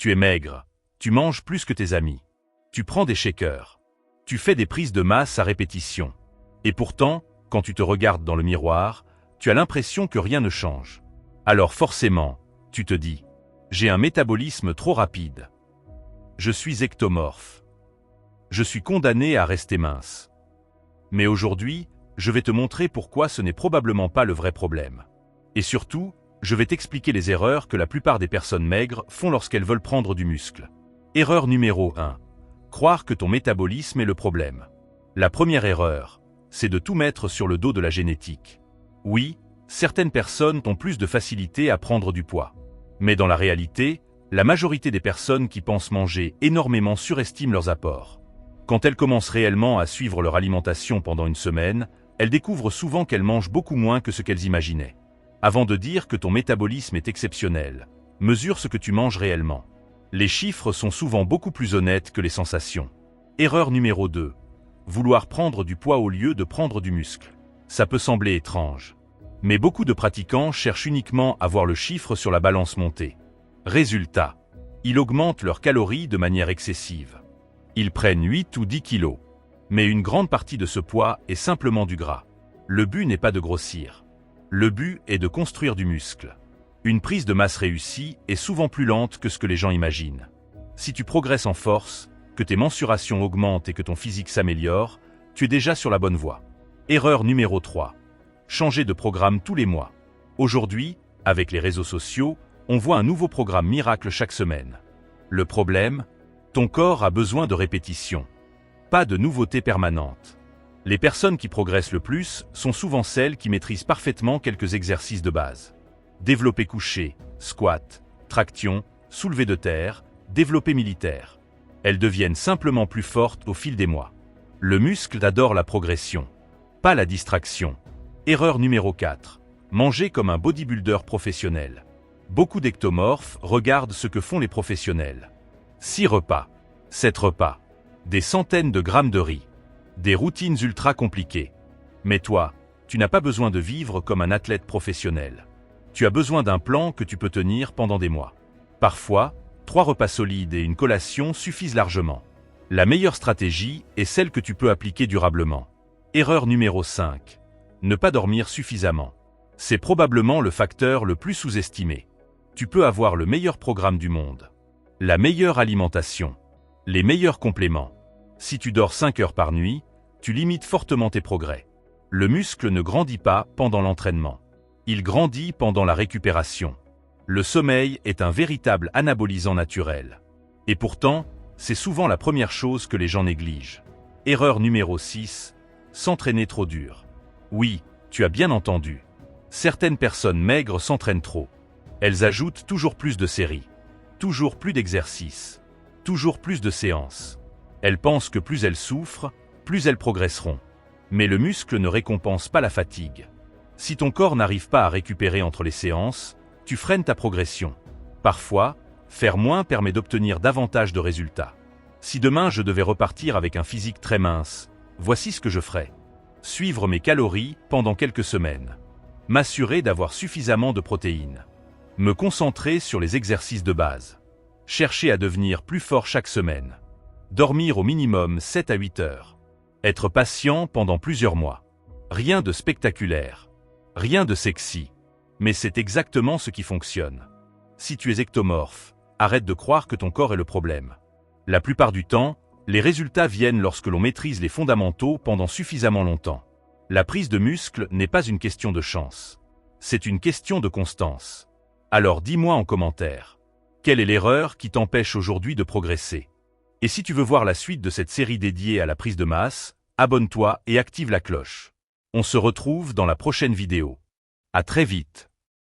Tu es maigre. Tu manges plus que tes amis. Tu prends des shakers. Tu fais des prises de masse à répétition. Et pourtant, quand tu te regardes dans le miroir, tu as l'impression que rien ne change. Alors forcément, tu te dis « J'ai un métabolisme trop rapide. Je suis ectomorphe. Je suis condamné à rester mince. » Mais aujourd'hui, je vais te montrer pourquoi ce n'est probablement pas le vrai problème. Et surtout, je vais t'expliquer les erreurs que la plupart des personnes maigres font lorsqu'elles veulent prendre du muscle. Erreur numéro 1. Croire que ton métabolisme est le problème. La première erreur, c'est de tout mettre sur le dos de la génétique. Oui, certaines personnes ont plus de facilité à prendre du poids. Mais dans la réalité, la majorité des personnes qui pensent manger énormément surestiment leurs apports. Quand elles commencent réellement à suivre leur alimentation pendant une semaine, elles découvrent souvent qu'elles mangent beaucoup moins que ce qu'elles imaginaient. Avant de dire que ton métabolisme est exceptionnel, mesure ce que tu manges réellement. Les chiffres sont souvent beaucoup plus honnêtes que les sensations. Erreur numéro 2. Vouloir prendre du poids au lieu de prendre du muscle. Ça peut sembler étrange. Mais beaucoup de pratiquants cherchent uniquement à voir le chiffre sur la balance monter. Résultat, ils augmentent leurs calories de manière excessive. Ils prennent 8 ou 10 kilos. Mais une grande partie de ce poids est simplement du gras. Le but n'est pas de grossir. Le but est de construire du muscle. Une prise de masse réussie est souvent plus lente que ce que les gens imaginent. Si tu progresses en force, que tes mensurations augmentent et que ton physique s'améliore, tu es déjà sur la bonne voie. Erreur numéro 3. Changer de programme tous les mois. Aujourd'hui, avec les réseaux sociaux, on voit un nouveau programme miracle chaque semaine. Le problème, ton corps a besoin de répétition. Pas de nouveautés permanentes. Les personnes qui progressent le plus sont souvent celles qui maîtrisent parfaitement quelques exercices de base. Développé couché, squat, traction, soulevé de terre, développé militaire. Elles deviennent simplement plus fortes au fil des mois. Le muscle adore la progression, pas la distraction. Erreur numéro 4. Manger comme un bodybuilder professionnel. Beaucoup d'ectomorphes regardent ce que font les professionnels. 6 repas, 7 repas, des centaines de grammes de riz, des routines ultra compliquées. Mais toi, tu n'as pas besoin de vivre comme un athlète professionnel. Tu as besoin d'un plan que tu peux tenir pendant des mois. Parfois, 3 repas solides et une collation suffisent largement. La meilleure stratégie est celle que tu peux appliquer durablement. Erreur numéro 5. Ne pas dormir suffisamment. C'est probablement le facteur le plus sous-estimé. Tu peux avoir le meilleur programme du monde, la meilleure alimentation, les meilleurs compléments. Si tu dors 5 heures par nuit, tu limites fortement tes progrès. Le muscle ne grandit pas pendant l'entraînement. Il grandit pendant la récupération. Le sommeil est un véritable anabolisant naturel. Et pourtant, c'est souvent la première chose que les gens négligent. Erreur numéro 6. S'entraîner trop dur. Oui, tu as bien entendu. Certaines personnes maigres s'entraînent trop. Elles ajoutent toujours plus de séries, toujours plus d'exercices, toujours plus de séances. Elles pensent que plus elles souffrent, plus elles progresseront. Mais le muscle ne récompense pas la fatigue. Si ton corps n'arrive pas à récupérer entre les séances, tu freines ta progression. Parfois, faire moins permet d'obtenir davantage de résultats. Si demain je devais repartir avec un physique très mince, voici ce que je ferais. Suivre mes calories pendant quelques semaines. M'assurer d'avoir suffisamment de protéines. Me concentrer sur les exercices de base. Chercher à devenir plus fort chaque semaine. Dormir au minimum 7 à 8 heures. Être patient pendant plusieurs mois. Rien de spectaculaire. Rien de sexy. Mais c'est exactement ce qui fonctionne. Si tu es ectomorphe, arrête de croire que ton corps est le problème. La plupart du temps, les résultats viennent lorsque l'on maîtrise les fondamentaux pendant suffisamment longtemps. La prise de muscle n'est pas une question de chance. C'est une question de constance. Alors dis-moi en commentaire, quelle est l'erreur qui t'empêche aujourd'hui de progresser? Et si tu veux voir la suite de cette série dédiée à la prise de masse, abonne-toi et active la cloche. On se retrouve dans la prochaine vidéo. À très vite.